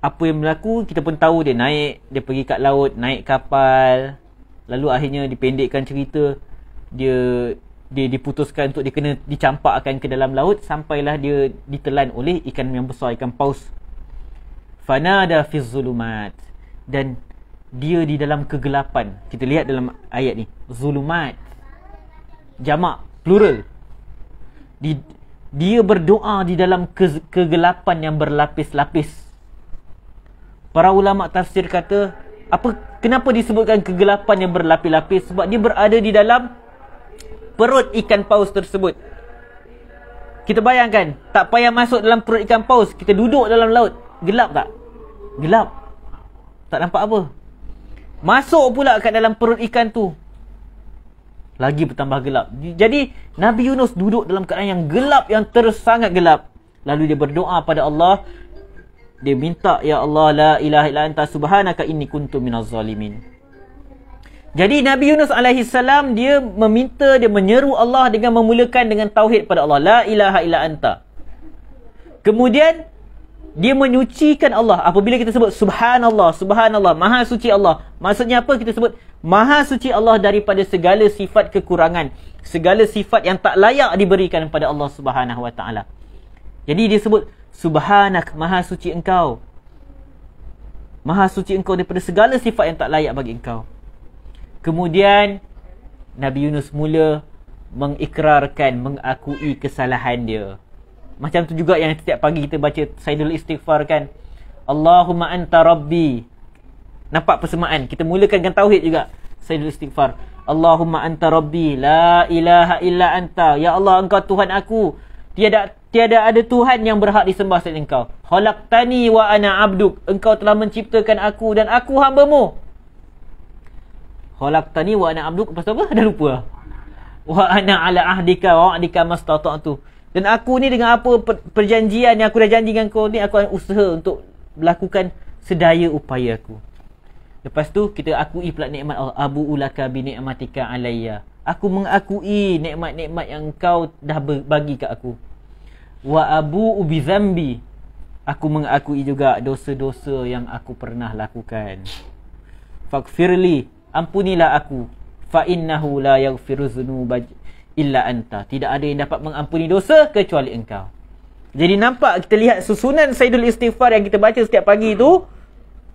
apa yang berlaku kita pun tahu. Dia pergi kat laut, naik kapal. Lalu akhirnya dipendekkan cerita, dia dia diputuskan untuk dia kena dicampakkan ke dalam laut sampailah dia ditelan oleh ikan yang besar, ikan paus. Fanada fiz zulumat, dan dia di dalam kegelapan. Kita lihat dalam ayat ni, zulumat jamak, plural. Dia berdoa di dalam kegelapan yang berlapis-lapis. Para ulama tafsir kata, kenapa disebutkan kegelapan yang berlapis-lapis? Sebab dia berada di dalam perut ikan paus tersebut. Kita bayangkan, tak payah masuk dalam perut ikan paus, kita duduk dalam laut, gelap tak? Gelap, tak nampak apa. Masuk pula kat dalam perut ikan tu, lagi bertambah gelap. Jadi Nabi Yunus duduk dalam keadaan yang gelap, yang sangat gelap. Lalu dia berdoa pada Allah. Dia minta, ya Allah, la ilaha illa anta subhanaka inni kuntu minaz zalimin. Jadi Nabi Yunus alaihi salam, dia meminta, dia menyeru Allah dengan memulakan dengan tauhid pada Allah, la ilaha illa anta. Kemudian dia menyucikan Allah. Apabila kita sebut subhanallah, subhanallah, maha suci Allah, maksudnya apa? Kita sebut maha suci Allah daripada segala sifat kekurangan, segala sifat yang tak layak diberikan pada Allah Subhanahu wa taala. Jadi dia sebut subhanak, maha suci engkau. Maha suci engkau daripada segala sifat yang tak layak bagi engkau. Kemudian Nabi Yunus mula mengikrarkan, mengakui kesalahan dia. Macam tu juga yang setiap pagi kita baca Sayyidul Istighfar kan. Allahumma anta rabbi. Nampak persamaan? Kita mulakan dengan tauhid juga. Sayyidul Istighfar. Allahumma anta rabbi, la ilaha illa anta. Ya Allah, engkau Tuhan aku. Tiada ada Tuhan yang berhak disembah selain engkau. Khalaqtani wa ana abduk. Engkau telah menciptakan aku dan aku hamba-Mu. Khalaqtani wa ana abduk. Lepas tu apa? Dah lupa. Wa ana ala ahdika wa wa'dika mastata'tu. Dan aku ni dengan apa perjanjian yang aku dah janji dengan kau ni, aku akan usaha untuk melakukan sedaya upaya aku. Lepas tu kita akui pula nikmat Allah. Abu ulaka bi ni'matika alayya. Aku mengakui nikmat-nikmat yang kau dah bagi kat aku. Wa abu bi zambi. Aku mengakui juga dosa-dosa yang aku pernah lakukan. Faghfirli, ampunilah aku. Fa innahu la yaghfiru dzunuba illa anta. Tidak ada yang dapat mengampuni dosa kecuali engkau. Jadi nampak, kita lihat susunan Sayyidul Istighfar yang kita baca setiap pagi tu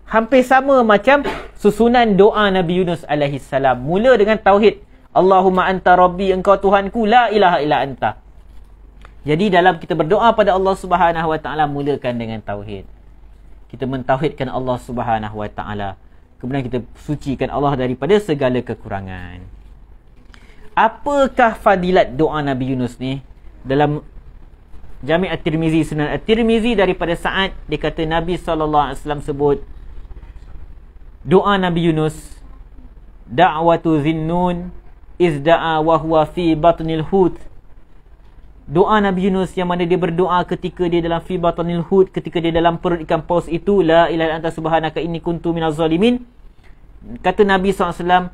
hampir sama macam susunan doa Nabi Yunus alaihi salam. Mula dengan tauhid. Allahumma anta rabbi, engkau Tuhanku, la ilaha illa anta. Jadi dalam kita berdoa pada Allah Subhanahu wa taala, mulakan dengan tauhid. Kita mentauhidkan Allah Subhanahu wa taala. Kemudian kita sucikan Allah daripada segala kekurangan. Apakah fadilat doa Nabi Yunus ni? Dalam Jami' At-Tirmizi, Sunan At-Tirmizi daripada Sa'ad, dia kata Nabi SAW sebut doa Nabi Yunus, da'watu zinnun izda'a wa huwa fi batnil hut. Doa Nabi Yunus yang mana dia berdoa ketika dia dalam fi batnil hut, ketika dia dalam perut ikan paus itu, la ilaha illa anta subhanaka inni kuntu minaz zalimin. Kata Nabi SAW,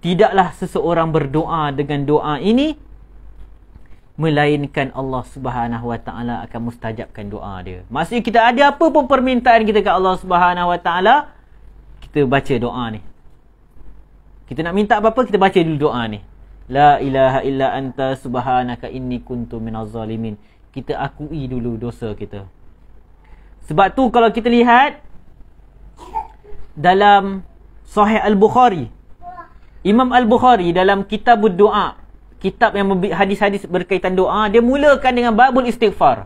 tidaklah seseorang berdoa dengan doa ini melainkan Allah Subhanahu wa taala akan mustajabkan doa dia. Maksudnya kita ada apa pun permintaan kita ke Allah Subhanahu wa taala, kita baca doa ni. Kita nak minta apa-apa, kita baca dulu doa ni. La ilaha illa anta subhanaka inni kuntu minaz zalimin. Kita akui dulu dosa kita. Sebab tu kalau kita lihat dalam Sahih Al-Bukhari, Imam Al-Bukhari dalam kitab doa, kitab yang hadis-hadis berkaitan doa, dia mulakan dengan babul istighfar.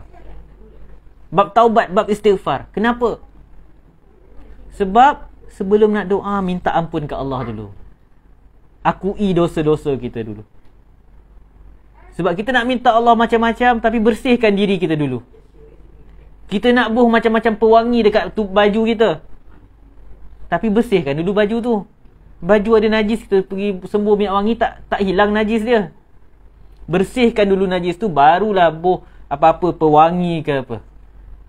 Bab taubat, bab istighfar. Kenapa? Sebab sebelum nak doa, minta ampun ke Allah dulu. Akui dosa-dosa kita dulu. Sebab kita nak minta Allah macam-macam, tapi bersihkan diri kita dulu. Kita nak buh macam-macam pewangi dekat baju kita, tapi bersihkan dulu baju tu. Baju ada najis, kita pergi sembuh minyak wangi, tak hilang najis dia. Bersihkan dulu najis tu, barulah buh apa-apa pewangi ke apa.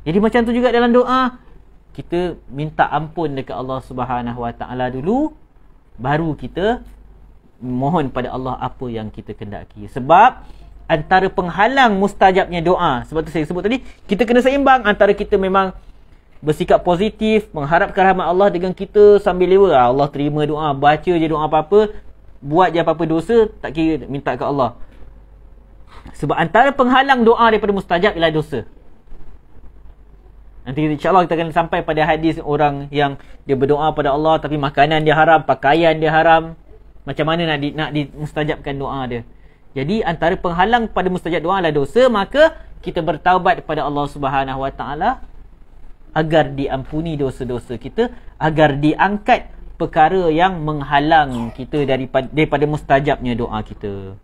Jadi macam tu juga dalam doa, kita minta ampun dekat Allah Subhanahu wa taala dulu, baru kita mohon pada Allah apa yang kita kendaki. Sebab antara penghalang mustajabnya doa, sebab tu saya sebut tadi, kita kena seimbang antara kita memang bersikap positif, mengharapkan rahmat Allah, dengan kita sambil lewa, Allah terima doa, baca je doa apa-apa, buat je apa-apa dosa, tak kira minta ke Allah. Sebab antara penghalang doa daripada mustajab ialah dosa. Nanti insyaAllah kita akan sampai pada hadis orang yang dia berdoa pada Allah tapi makanan dia haram, pakaian dia haram. Macam mana nak dimustajabkan doa dia. Jadi antara penghalang pada mustajab doa adalah dosa. Maka kita bertaubat kepada Allah Subhanahu Wa Taala agar diampuni dosa-dosa kita, agar diangkat perkara yang menghalang kita daripada mustajabnya doa kita.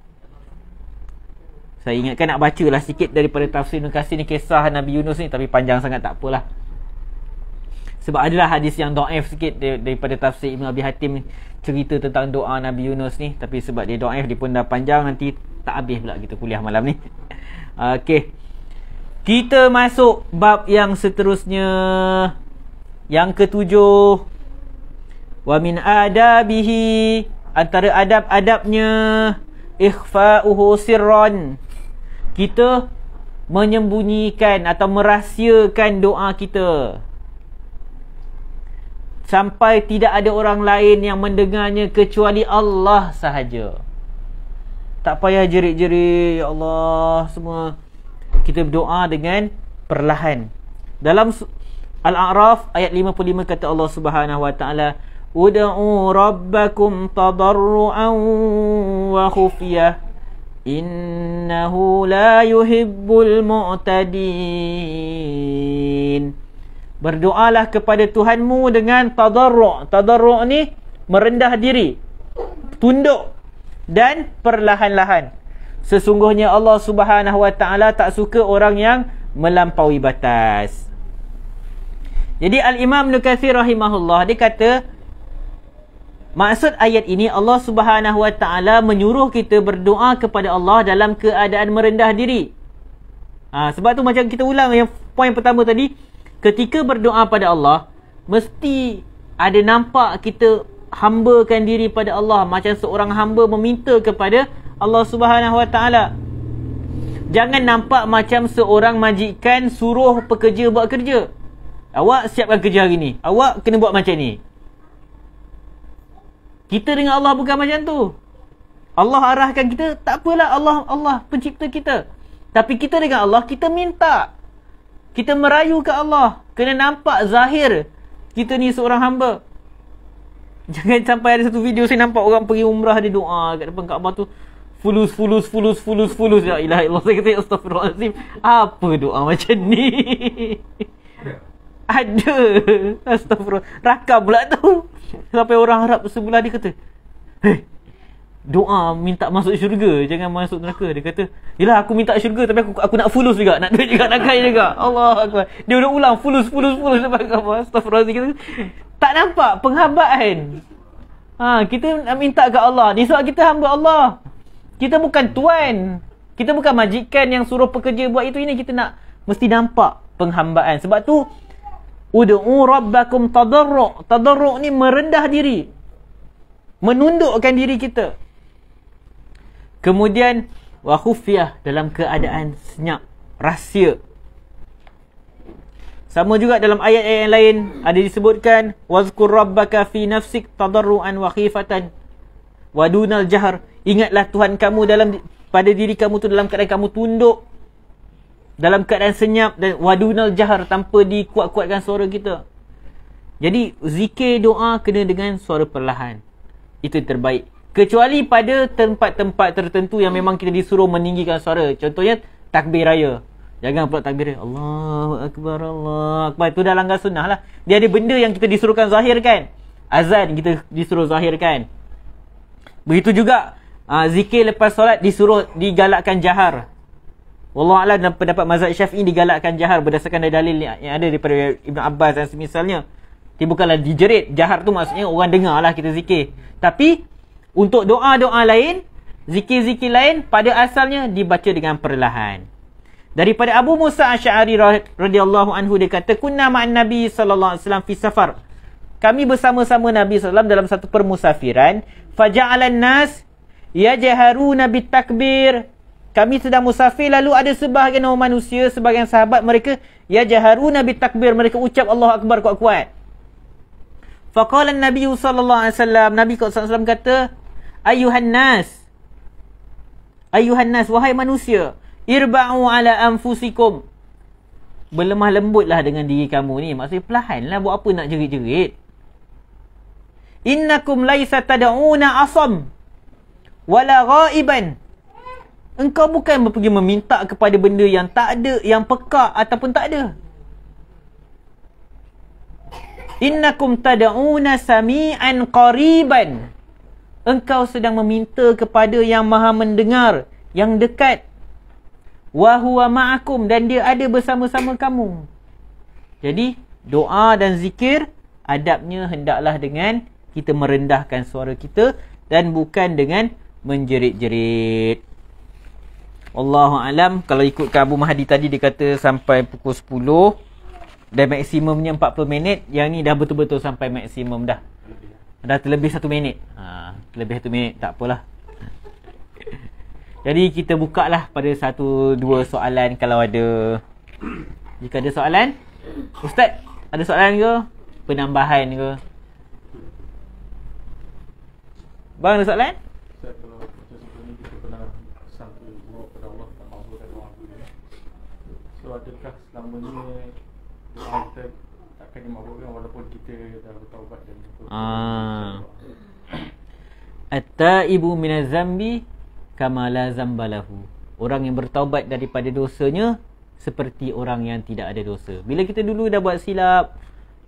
Saya ingatkan nak bacalah sikit daripada tafsir Ibn Katsir ni, kisah Nabi Yunus ni, tapi panjang sangat, tak apalah. Sebab adalah hadis yang dhaif sikit daripada tafsir Ibn Abi Hatim cerita tentang doa Nabi Yunus ni, tapi sebab dia dhaif, dia pun dah panjang, nanti tak habis pula kita kuliah malam ni. Okey. Kita masuk bab yang seterusnya, yang ketujuh. Wa min adabihi, antara adab-adabnya, ikhfa'uhu sirran, kita menyembunyikan atau merahsiakan doa kita sampai tidak ada orang lain yang mendengarnya kecuali Allah sahaja. Tak payah jerit-jerit, ya Allah, semua. Kita berdoa dengan perlahan. Dalam Al-A'raf ayat 55 kata Allah Subhanahu Wa Taala, ud'u rabbakum tadarruan wa khufyah innahu la yuhibbul mu'tadin. Berdoalah kepada Tuhanmu dengan tadarru'. Tadarru' ni merendah diri, tunduk dan perlahan-lahan. Sesungguhnya Allah Subhanahu Wa Taala tak suka orang yang melampaui batas. Jadi Al-Imam Ibn Katsir rahimahullah, dia kata maksud ayat ini, Allah Subhanahu Wa Taala menyuruh kita berdoa kepada Allah dalam keadaan merendah diri. Sebab tu macam kita ulang yang poin pertama tadi, ketika berdoa pada Allah, mesti ada nampak kita hambakan diri pada Allah, macam seorang hamba meminta kepada Allah Subhanahu Wa Taala. Jangan nampak macam seorang majikan suruh pekerja buat kerja. Awak siapkan kerja hari ni, awak kena buat macam ni. Kita dengan Allah bukan macam tu. Allah arahkan kita, tak apalah, Allah pencipta kita. Tapi kita dengan Allah, kita minta, kita merayu ke Allah. Kena nampak zahir kita ni seorang hamba. Jangan sampai ada satu video saya nampak orang pergi umrah, dia doa kat depan Kaabah tu, fulus. La ilaha illallah. Saya kata astagfirullahalazim, apa doa macam ni? Ada. Astagfirullah. Rakam pula tu. Sampai orang Arab sebelah dia kata, hey, doa minta masuk syurga, jangan masuk neraka. Dia kata, yelah aku minta syurga, tapi aku nak fulus juga, nak duit juga, nak kaya juga. Allah Akbar. Dia udah ulang fulus depan Kaabah. Astagfirullahalazim. Tak nampak penghambaan. Kita nak minta ke Allah ni sebab kita hamba Allah. Kita bukan tuan, kita bukan majikan yang suruh pekerja buat itu ini. Kita nak mesti nampak penghambaan. Sebab tu ud'u rabbakum tadarru'. Tadarru' ni merendah diri, menundukkan diri kita. Kemudian wa khufyah, dalam keadaan senyap, rahsia. Sama juga dalam ayat-ayat yang lain ada disebutkan, wazkur rabbaka fi nafsik tadarruan wa khifatan wa dunal jahr. Ingatlah Tuhan kamu pada diri kamu tu dalam keadaan kamu tunduk, dalam keadaan senyap, dan wadunal jahr, tanpa dikuat-kuatkan suara kita. Jadi zikir doa kena dengan suara perlahan, itu terbaik. Kecuali pada tempat-tempat tertentu yang memang kita disuruh meninggikan suara. Contohnya takbir raya, jangan pula takbir raya Allahu Akbar, Allahu Akbar, itu dah langgar sunnah lah. Dia ada benda yang kita disuruhkan zahirkan. Azan kita disuruh zahirkan. Begitu juga zikir lepas solat disuruh digalakkan jahar. Wallahu a'lam, dalam pendapat mazhab Syafi'i digalakkan jahar berdasarkan dalil yang ada daripada Ibn Abbas dan semisalnya. Dia bukanlah dijerit. Jahar tu maksudnya orang dengar lah kita zikir. Tapi untuk doa-doa lain, zikir-zikir lain, pada asalnya dibaca dengan perlahan. Daripada Abu Musa Asy'ari radhiyallahu anhu, dia kata, kunna ma'an Nabi sallallahu alaihi wasallam fi safar. Kami bersama-sama Nabi sallallahu alaihi wasallam dalam satu permusafiran. Faja'alan nas yajharuna bitakbir. Kami sedang musafir, lalu ada sebahagian orang manusia, sebahagian sahabat mereka, yajharuna bitakbir, mereka ucap Allahu Akbar kuat-kuat. Faqala an-nabiy sallallahu alaihi wasallam, Nabi sallallahu alaihi wasallam kata, ayuhan nas, Ayuhan nas, wahai manusia, irba'u ala anfusikum. Berlemah lembutlah dengan diri kamu ni. Maksudnya perlahanlah, buat apa nak jerit-jerit. Innakum laisa tad'una asam wala ghaiban. Engkau bukan pergi meminta kepada benda yang tak ada, yang pekak ataupun tak ada. Innakum tad'una sami'an qariban. Engkau sedang meminta kepada yang maha mendengar, yang dekat. Wa huwa ma'akum, dan dia ada bersama-sama kamu. Jadi doa dan zikir adabnya hendaklah dengan kita merendahkan suara kita dan bukan dengan menjerit-jerit. Wallahu alam. Kalau ikutkan Abu Mahdi tadi, dia kata sampai pukul 10 dan maksimumnya 40 minit. Yang ni dah betul-betul sampai maksimum dah. Dah terlebih 1 minit. Terlebih 1 minit tak apalah. Jadi kita buka lah pada 1-2 soalan kalau ada. Jika ada soalan, Ustaz, ada soalan ke? Penambahan ke? Bang, ada soalan? Ustaz, kalau macam sebelum ni kita pernah sangka buruk pada Allah, tak mabulkan doa kita. So adakah selama ni doa kita takkan dimabulkan walaupun kita dah bertaubat dan At-taibu minaz zambi kama la zambalahu. Orang yang bertaubat daripada dosanya seperti orang yang tidak ada dosa. Bila kita dulu dah buat silap,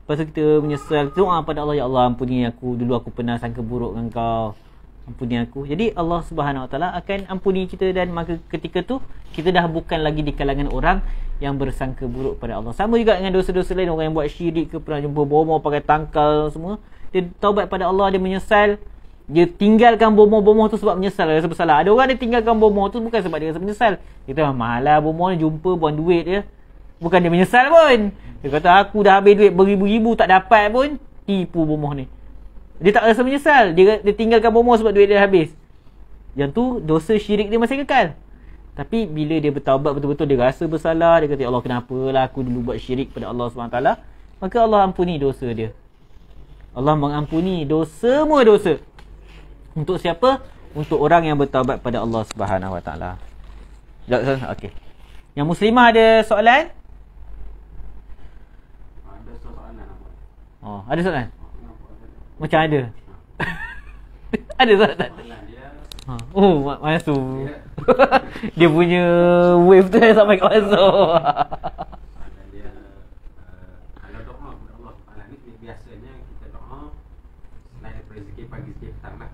lepas tu kita menyesal, doa pada Allah, ya Allah ampuni aku, dulu aku pernah sangka buruk dengan kau, ampuni aku. Jadi Allah Subhanahu Wa Taala akan ampuni kita, dan maka ketika tu kita dah bukan lagi di kalangan orang yang bersangka buruk pada Allah. Sama juga dengan dosa-dosa lain, orang yang buat syirik ke, pernah jumpa bomoh pakai tangkal semua, dia taubat pada Allah, dia menyesal, dia tinggalkan bomoh-bomoh tu sebab menyesal, rasa bersalah. Ada orang dia tinggalkan bomoh tu bukan sebab dia rasa menyesal. Dia kata mahal lah bomoh ni, jumpa buang duit dia. Bukan dia menyesal pun. Dia kata aku dah habis duit beribu-ribu tak dapat pun, tipu bomoh ni. Dia tak rasa menyesal. Dia tinggalkan bomoh sebab duit dia habis. Yang tu dosa syirik dia masih kekal. Tapi bila dia bertaubat betul-betul, dia rasa bersalah, dia kata ya Allah kenapalah aku dulu buat syirik pada Allah SWT, maka Allah ampuni dosa dia. Allah mengampuni dosa, semua dosa. Untuk siapa? Untuk orang yang bertaubat pada Allah Subhanahu Wa Taala. Okey. Yang muslimah ada soalan? Ada soalan. Oh, ada soalan? Macam ada. Ada soalan? Oh, masuk. Dia punya wave tu sampai kat masuk. Kalau doa kepada Allah Taala ni biasanya kita doa selain daripada zikir pagi, zikir petang lah.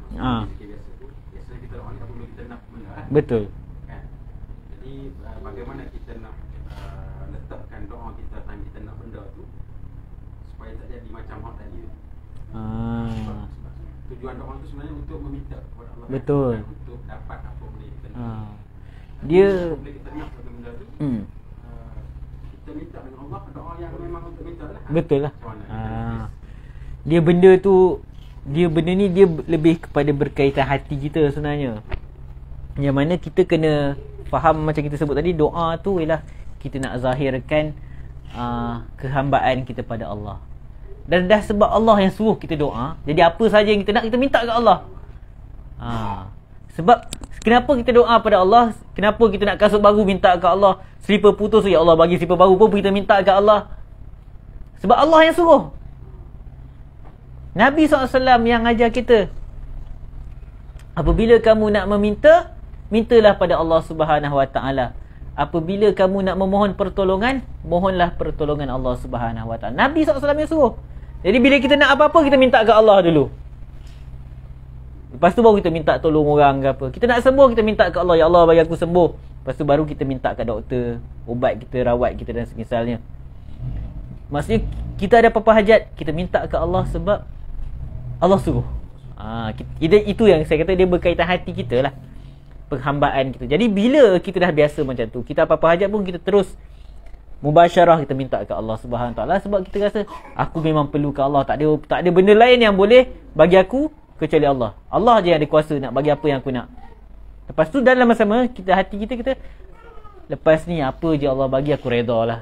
Zikir biasa tu, biasanya kita doa ni apabila kita nak benda lah. Betul. Kan? Jadi bagaimana kita nak letakkan doa kita time kita nak benda tu supaya tak jadi macam hak tadi tu. Sebab tujuan doa tu sebenarnya untuk meminta kepada Allah. Betul. Kan? Untuk dapat apa benda kita nak. Dia bila kita nak satu benda tu, kita minta dengan Allah, doa yang memang untuk minta lah. betul lah. Dia benda tu, benda ni dia lebih kepada berkaitan hati kita sebenarnya. Yang mana kita kena faham macam kita sebut tadi, doa tu ialah kita nak zahirkan kehambaan kita pada Allah. Dan dah sebab Allah yang suruh kita doa, jadi apa saja yang kita nak, kita minta ke Allah. Sebab kenapa kita doa pada Allah, kenapa kita nak kasut baru minta ke Allah, slipper putus, ya Allah bagi slipper baru pun kita minta ke Allah. Sebab Allah yang suruh. Nabi SAW yang ajar kita, apabila kamu nak meminta, mintalah pada Allah Subhanahu Wa Taala. Apabila kamu nak memohon pertolongan, mohonlah pertolongan Allah Subhanahu Wa Taala. Nabi SAW yang suruh. Jadi bila kita nak apa-apa, kita minta ke Allah dulu. Lepas tu baru kita minta tolong orang ke apa. Kita nak sembuh, kita minta ke Allah, ya Allah bagi aku sembuh. Lepas tu baru kita minta ke doktor, ubat kita, rawat kita dan semisalnya. Maksudnya kita ada apa-apa hajat, kita minta ke Allah sebab Allah suruh. Itu yang saya kata dia berkaitan hati kita lah, penghambaan kita. Jadi bila kita dah biasa macam tu, kita apa-apa hajat pun kita terus mubasyarah kita minta ke Allah Subhanahu Taala, sebab kita rasa aku memang perlu ke Allah, tak ada benda lain yang boleh bagi aku kecuali Allah. Allah je yang ada kuasa nak bagi apa yang aku nak. Lepas tu dalam masa sama hati kita lepas ni apa je Allah bagi aku redha lah.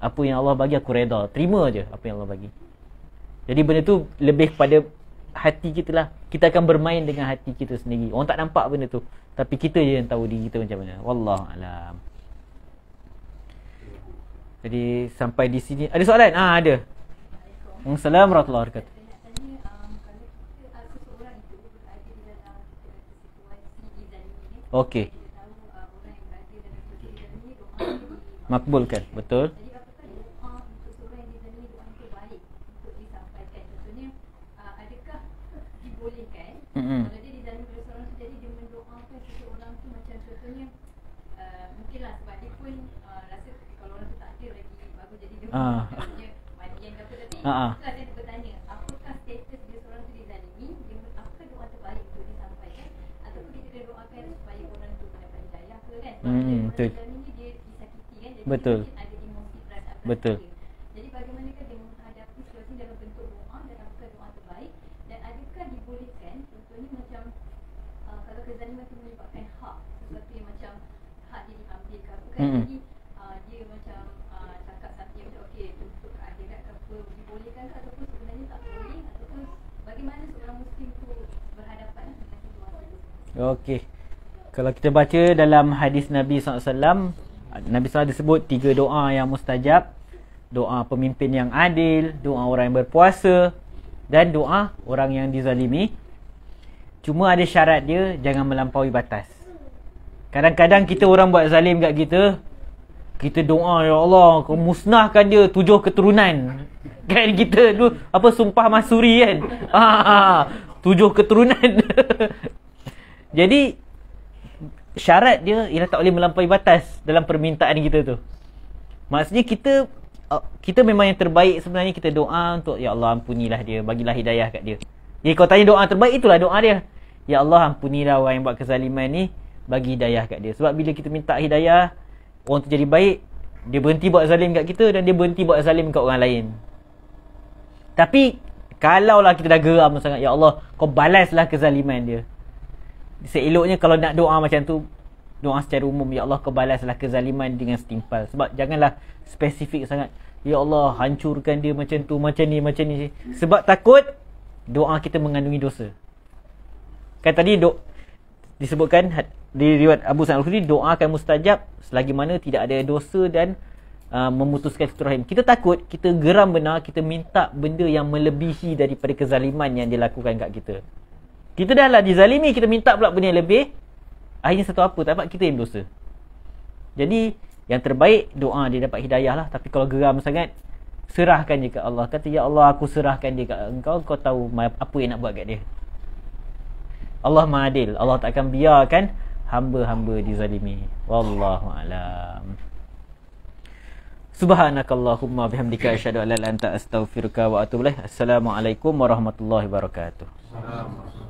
Apa yang Allah bagi aku redha, terima je apa yang Allah bagi. Jadi benda tu lebih kepada hati kita lah. Kita akan bermain dengan hati kita sendiri. Orang tak nampak benda tu, tapi kita je yang tahu diri kita macam mana. Wallahu alam. Jadi sampai di sini. Ada soalan? Ada. Assalamualaikum warahmatullahi wabarakatuh. Okey. Makbulkan, betul. Kalau dia dizalimi oleh seorang tu, jadi dia mendoakan seseorang tu macam contohnya mungkinlah sebab dia pun rasa kalau orang tu tak ada lagi bagus, jadi dia punya mandi yang apa tadi. Itulah saya bertanya, apakah status dia seorang tu dizalimi, apakah doa terbaik untuk disampaikan, ataupun kita kena doakan supaya orang tu mendapat hidayah ke kan? Sebab orang dizalimi ni dia disakiti kan, jadi betul. Mungkin ada emosi perasaan. Betul. Jadi bagaimanakah dia menghadapi situasi dalam bentuk doa, dan apakah doa terbaik, dan adakah dibolehkan contohnya macam kalau kezaliman itu menyebabkan hak sesuatu yang macam hak dia diambil ke apa kan, jadi dia macam cakap satu yang macam okey untuk ke akhirat ke apa, dibolehkan ke ataupun sebenarnya tak boleh, ataupun bagaimana seorang muslim tu berhadapan dengan situasi itu? Okey, kalau kita baca dalam hadis Nabi SAW, Nabi SAW disebut 3 doa yang mustajab. Doa pemimpin yang adil, doa orang yang berpuasa, dan doa orang yang dizalimi. Cuma ada syarat dia, jangan melampaui batas. Kadang-kadang kita orang buat zalim kat kita, kita doa, ya Allah, kau musnahkan dia 7 keturunan. Kan kita tu apa, sumpah masuri kan. 7 keturunan. Jadi syarat dia ialah tak boleh melampaui batas dalam permintaan kita tu. Maksudnya kita memang yang terbaik sebenarnya, kita doa untuk ya Allah ampunilah dia, bagilah hidayah kat dia. Jadi kau tanya doa terbaik, itulah doa dia. Ya Allah ampunilah orang yang buat kezaliman ni, bagi hidayah kat dia. Sebab bila kita minta hidayah, orang tu jadi baik, dia berhenti buat zalim kat kita, dan dia berhenti buat zalim kat orang lain. Tapi kalaulah kita dah geram sangat, ya Allah kau balaslah kezaliman dia, seeloknya kalau nak doa macam tu, doa secara umum, ya Allah kau balaslah kezaliman dengan setimpal. Sebab janganlah spesifik sangat, ya Allah hancurkan dia macam tu, macam ni, macam ni. Sebab takut doa kita mengandungi dosa. Kan tadi disebutkan di riwayat Abu Sa'id Al-Khudri, doa akan mustajab selagi mana tidak ada dosa dan memutuskan silaturahim. Kita takut, kita geram benar, kita minta benda yang melebihi daripada kezaliman yang dilakukan kat kita. Kita dah lah dizalimi, kita minta pula benda yang lebih, akhirnya satu apa, tak dapat, kita yang berdosa. Jadi yang terbaik doa dia dapat hidayah lah. Tapi kalau geram sangat, serahkan je kat Allah. Kata ya Allah aku serahkan dia kat engkau, kau tahu apa yang nak buat kat dia. Allah Maha Adil, Allah tak akan biarkan hamba-hamba dizalimi. Wallahu alam. Subhanakallahumma bihamdika asyhadu an la ilaha illa anta astaghfiruka wa atubu ilaik. Assalamualaikum warahmatullahi wabarakatuh.